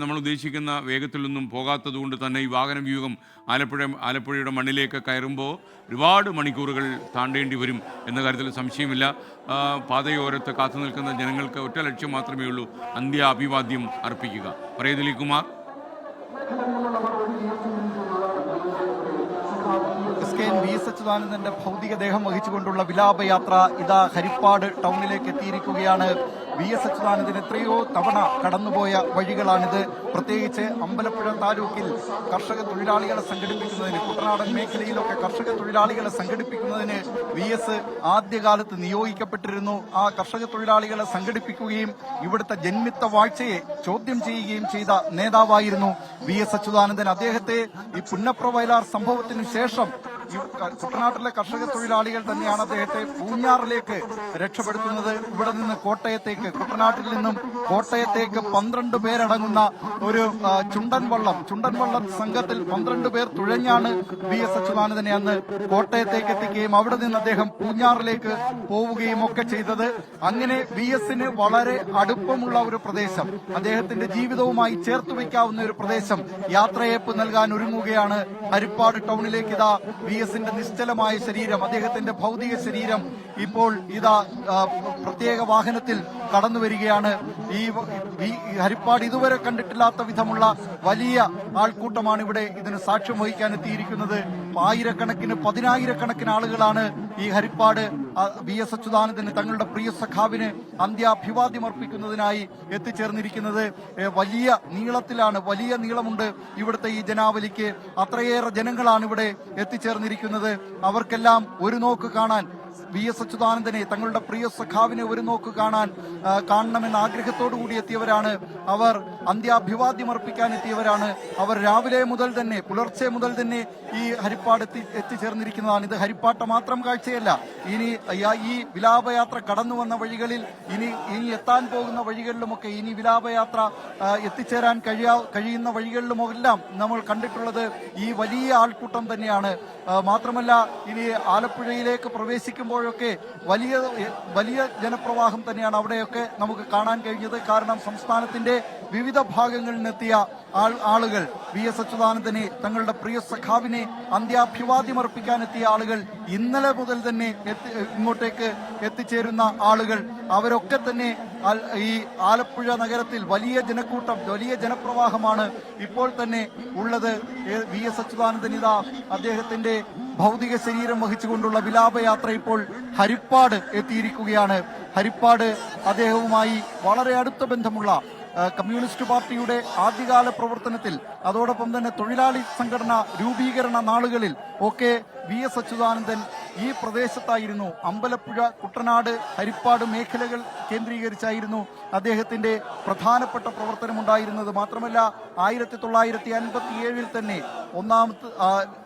നമ്മൾ ഉദ്ദേശിക്കുന്ന വേഗത്തിലൊന്നും പോകാത്തതുകൊണ്ട് തന്നെ ഈ വാഹന വ്യൂഹം ആലപ്പുഴയുടെ മണ്ണിലേക്ക് കയറുമ്പോൾ ഒരുപാട് മണിക്കൂറുകൾ താണ്ടേണ്ടി വരും എന്ന കാര്യത്തിൽ സംശയമില്ല. പാതയോരത്ത് കാത്തു നിൽക്കുന്ന ജനങ്ങൾക്ക് ഒറ്റ ലക്ഷ്യം മാത്രമേ ഉള്ളൂ, അന്ത്യാഭിവാദ്യം അർപ്പിക്കുക. പറയൂ ദിലീപ് കുമാർ. വി.എസ്. അച്യുതാനന്ദന്റെ ഭൗതികദേഹം വഹിച്ചുകൊണ്ടുള്ള വിലാപയാത്ര ഇതാ ഹരിപ്പാട് ടൗണിലേക്ക് എത്തിയിരിക്കുകയാണ്. വി.എസ്. അച്യുതാനന്ദൻ എത്രയോ തവണ കടന്നുപോയ വഴികളാണിത്. പ്രത്യേകിച്ച് അമ്പലപ്പുഴ താലൂക്കിൽ കർഷക തൊഴിലാളികളെ സംഘടിപ്പിക്കുന്നതിന്, കുട്ടനാടൻ മേഖലയിലൊക്കെ കർഷക തൊഴിലാളികളെ സംഘടിപ്പിക്കുന്നതിന് വി.എസ്. ആദ്യകാലത്ത് നിയോഗിക്കപ്പെട്ടിരുന്നു. ആ കർഷക തൊഴിലാളികളെ സംഘടിപ്പിക്കുകയും ഇവിടുത്തെ ജന്മിത്ത വാഴ്ചയെ ചോദ്യം ചെയ്യുകയും ചെയ്ത നേതാവായിരുന്നു വി.എസ്. അച്യുതാനന്ദൻ. അദ്ദേഹത്തെ ഈ പുന്നപ്ര വയലാർ സംഭവത്തിന് ശേഷം കുട്ടനാട്ടിലെ കർഷക തൊഴിലാളികൾ തന്നെയാണ് അദ്ദേഹത്തെ പൂഞ്ഞാറിലേക്ക് രക്ഷപ്പെടുത്തുന്നത്. ഇവിടെ നിന്ന് കോട്ടയത്തേക്ക്, കുട്ടനാട്ടിൽ നിന്നും കോട്ടയത്തേക്ക് 12 പേരടങ്ങുന്ന ഒരു ചുണ്ടൻ വള്ളം സംഘത്തിൽ 12 പേർ തുഴഞ്ഞാണ് വി.എസ്. അച്യുതാനന്ദനെ അന്ന് കോട്ടയത്തേക്ക് എത്തിക്കുകയും അവിടെ നിന്ന് അദ്ദേഹം പൂഞ്ഞാറിലേക്ക് പോവുകയും ഒക്കെ ചെയ്തത്. അങ്ങനെ വി.എസിന് വളരെ അടുപ്പമുള്ള ഒരു പ്രദേശം, അദ്ദേഹത്തിന്റെ ജീവിതവുമായി ചേർത്ത് വയ്ക്കാവുന്ന ഒരു പ്രദേശം യാത്രയയപ്പ് നൽകാൻ ഒരുങ്ങുകയാണ്. ഹരിപ്പാട് ടൗണിലേക്ക് ഇതാ വി.എസിന്റെ നിശ്ചലമായ ശരീരം, അദ്ദേഹത്തിന്റെ ഭൗതിക ശരീരം ഇപ്പോൾ ഇതാ പ്രത്യേക വാഹനത്തിൽ കടന്നു വരികയാണ്. ഈ ഹരിപ്പാട് ഇതുവരെ കണ്ടിട്ടില്ലാത്ത വിധമുള്ള വലിയ ആൾക്കൂട്ടമാണ് ഇവിടെ ഇതിന് സാക്ഷ്യം വഹിക്കാൻ എത്തിയിരിക്കുന്നത്. ആയിരക്കണക്കിന് 10,000-കണക്കിന് ആളുകളാണ് ഈ ഹരിപ്പാട് വി.എസ്. അച്യുതാനന്ദന് തങ്ങളുടെ പ്രിയ സഖാവിന് അന്ത്യാഭിവാദ്യം അർപ്പിക്കുന്നതിനായി എത്തിച്ചേർന്നിരിക്കുന്നത്. വലിയ നീളമുണ്ട് ഇവിടുത്തെ ഈ ജനാവലിക്ക്. അത്രയേറെ ജനങ്ങളാണ് ഇവിടെ എത്തിച്ചേർന്നിരിക്കുന്നത്. അവർക്കെല്ലാം ഒരു നോക്ക് കാണാൻ, വി.എസ്. അച്യുതാനന്ദനെ, തങ്ങളുടെ പ്രിയ സഖാവിനെ ഒരു നോക്ക് കാണണമെന്ന ആഗ്രഹത്തോടു കൂടി എത്തിയവരാണ് അവർ. അന്ത്യാഭിവാദ്യം അർപ്പിക്കാൻ എത്തിയവരാണ് അവർ. രാവിലെ മുതൽ തന്നെ, പുലർച്ചെ മുതൽ തന്നെ ഈ ഹരിപ്പാട് എത്തിച്ചേർന്നിരിക്കുന്നതാണ്. ഇത് ഹരിപ്പാട്ട മാത്രം കാഴ്ചയല്ല. ഇനി ഈ വിലാപയാത്ര കടന്നു വന്ന വഴികളിൽ, ഇനി എത്താൻ പോകുന്ന വഴികളിലുമൊക്കെ, ഇനി വിലാപയാത്ര എത്തിച്ചേരാൻ കഴിയുന്ന വഴികളിലുമെല്ലാം നമ്മൾ കണ്ടിട്ടുള്ളത് ഈ വലിയ ആൾക്കൂട്ടം തന്നെയാണ്. മാത്രമല്ല, ഇനി ആലപ്പുഴയിലേക്ക് പ്രവേശിക്കുമ്പോഴൊക്കെ വലിയ ജനപ്രവാഹം തന്നെയാണ് അവിടെയൊക്കെ നമുക്ക് കാണാൻ കഴിഞ്ഞത്. കാരണം സംസ്ഥാനത്തിന്റെ വിവിധ ഭാഗങ്ങളിൽ നിന്നെത്തിയ ആളുകൾ, വി.എസ്. അച്യുതാനന്ദനെ, തങ്ങളുടെ പ്രിയ സഖാവിനെ അന്ത്യാഭിവാദ്യം അർപ്പിക്കാനെത്തിയ ആളുകൾ, ഇന്നലെ മുതൽ തന്നെ ഇങ്ങോട്ടേക്ക് എത്തിച്ചേരുന്ന ആളുകൾ, അവരൊക്കെ തന്നെ ഈ ആലപ്പുഴ നഗരത്തിൽ വലിയ ജനക്കൂട്ടം, വലിയ ജനപ്രവാഹമാണ് ഇപ്പോൾ തന്നെ ഉള്ളത്. വി.എസ്. അച്യുതാനന്ദൻ ഇതാ അദ്ദേഹത്തിന്റെ ഭൗതിക ശരീരം വഹിച്ചുകൊണ്ടുള്ള വിലാപയാത്ര ഇപ്പോൾ ഹരിപ്പാട് എത്തിയിരിക്കുകയാണ്. ഹരിപ്പാട് അദ്ദേഹവുമായി വളരെ അടുത്ത ബന്ധമുള്ള കമ്മ്യൂണിസ്റ്റ് പാർട്ടിയുടെ ആദ്യകാല പ്രവർത്തനത്തിൽ, അതോടൊപ്പം തന്നെ തൊഴിലാളി സംഘടന രൂപീകരണ നാളുകളിൽ ഒക്കെ വി.എസ്. അച്യുതാനന്ദൻ ഈ പ്രദേശത്തായിരുന്നു. അമ്പലപ്പുഴ, കുട്ടനാട്, ഹരിപ്പാട് മേഖലകൾ കേന്ദ്രീകരിച്ചായിരുന്നു അദ്ദേഹത്തിന്റെ പ്രധാനപ്പെട്ട പ്രവർത്തനമുണ്ടായിരുന്നത്. മാത്രമല്ല 1957 തന്നെ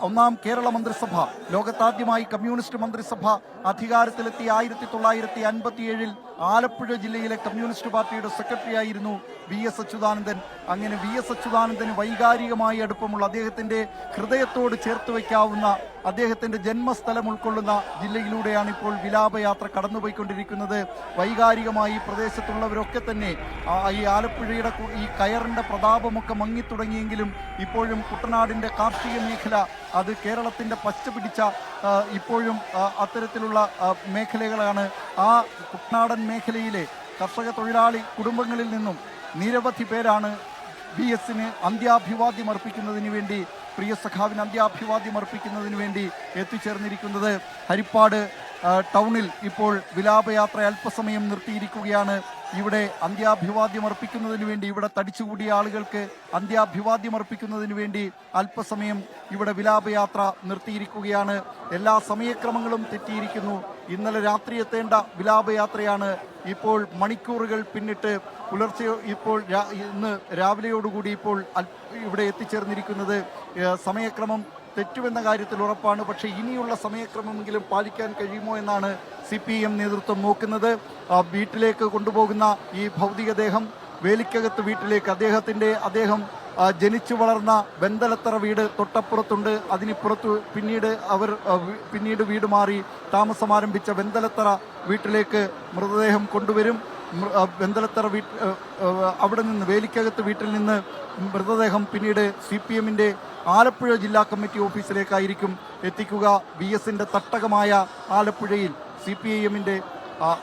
ഒന്നാം കേരള മന്ത്രിസഭ, ലോകത്താദ്യമായി കമ്മ്യൂണിസ്റ്റ് മന്ത്രിസഭ അധികാരത്തിലെത്തിയ 1957 ആലപ്പുഴ ജില്ലയിലെ കമ്മ്യൂണിസ്റ്റ് പാർട്ടിയുടെ സെക്രട്ടറി ആയിരുന്നു വി.എസ്. അച്യുതാനന്ദൻ. അങ്ങനെ വി.എസ്. അച്യുതാനന്ദന് വൈകാരികമായി അടുപ്പമുള്ള, അദ്ദേഹത്തിന്റെ ഹൃദയത്തോട് ചേർത്ത് വയ്ക്കാവുന്ന, അദ്ദേഹത്തിന്റെ ജന്മസ്ഥലം ഉൾക്കൊള്ളുന്ന ജില്ലയിലൂടെയാണ് ഇപ്പോൾ വിലാപയാത്ര കടന്നുപോയിക്കൊണ്ടിരിക്കുന്നത്. വൈകാരികമായി ഈ പ്രദേശത്തുള്ളവരൊക്കെ തന്നെ ഈ ആലപ്പുഴയുടെ ഈ കയറിന്റെ പ്രതാപമൊക്കെ മങ്ങിത്തുടങ്ങിയെങ്കിലും ഇപ്പോഴും കുട്ടനാടിന്റെ കാർഷിക മേഖല, അത് കേരളത്തിന്റെ പച്ച പിടിച്ച ഇപ്പോഴും അത്തരത്തിലുള്ള മേഖലകളാണ്. ആ കുട്ടനാടൻ മേഖലയിലെ കർഷക തൊഴിലാളി കുടുംബങ്ങളിൽ നിന്നും നിരവധി പേരാണ് വി.എസിന് അന്ത്യാഭിവാദ്യം അർപ്പിക്കുന്നതിന് വേണ്ടി, പ്രിയ സഖാവിന് അന്ത്യാഭിവാദ്യം അർപ്പിക്കുന്നതിന് വേണ്ടി എത്തിച്ചേർന്നിരിക്കുന്നത്. ഹരിപ്പാട് ടൗണിൽ ഇപ്പോൾ വിലാപയാത്ര അല്പസമയം നിർത്തിയിരിക്കുകയാണ്. ഇവിടെ അന്ത്യാഭിവാദ്യം അർപ്പിക്കുന്നതിന് വേണ്ടി, ഇവിടെ തടിച്ചുകൂടിയ ആളുകൾക്ക് അന്ത്യാഭിവാദ്യം അർപ്പിക്കുന്നതിന് വേണ്ടി അല്പസമയം ഇവിടെ വിലാപയാത്ര നിർത്തിയിരിക്കുകയാണ്. എല്ലാ സമയക്രമങ്ങളും തെറ്റിയിരിക്കുന്നു. ഇന്നലെ രാത്രി എത്തേണ്ട വിലാപയാത്രയാണ് ഇപ്പോൾ മണിക്കൂറുകൾ പിന്നിട്ട് ഇന്ന് രാവിലെയോടുകൂടി ഇപ്പോൾ ഇവിടെ എത്തിച്ചേർന്നിരിക്കുന്നത്. സമയക്രമം തെറ്റുമെന്ന കാര്യത്തിൽ ഉറപ്പാണ്. പക്ഷേ ഇനിയുള്ള സമയക്രമമെങ്കിലും പാലിക്കാൻ കഴിയുമോ എന്നാണ് CPM നേതൃത്വം നോക്കുന്നത്. വീട്ടിലേക്ക് കൊണ്ടുപോകുന്ന ഈ ഭൗതികദേഹം വേലിക്കകത്ത് വീട്ടിലേക്ക്, അദ്ദേഹം ജനിച്ചു വളർന്ന വെന്തലത്തറ വീട് തൊട്ടപ്പുറത്തുണ്ട്. അതിനിപ്പുറത്ത് പിന്നീട് വീട് മാറി താമസമാരംഭിച്ച വെന്തലത്തറ വീട്ടിലേക്ക് മൃതദേഹം കൊണ്ടുവരും. വെന്തലത്തറ അവിടെ നിന്ന് വേലിക്കകത്ത് വീട്ടിൽ നിന്ന് മൃതദേഹം പിന്നീട് CPM-ന്റെ ആലപ്പുഴ ജില്ലാ കമ്മിറ്റി ഓഫീസിലേക്കായിരിക്കും എത്തിക്കുക. VS-ന്റെ തട്ടകമായ ആലപ്പുഴയിൽ CPIM-ന്റെ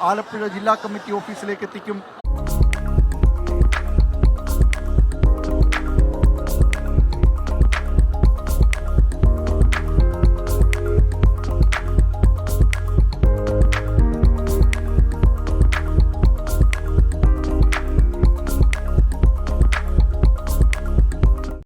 ആലപ്പുഴ ജില്ലാ കമ്മിറ്റി ഓഫീസിലേക്ക് എത്തിക്കും.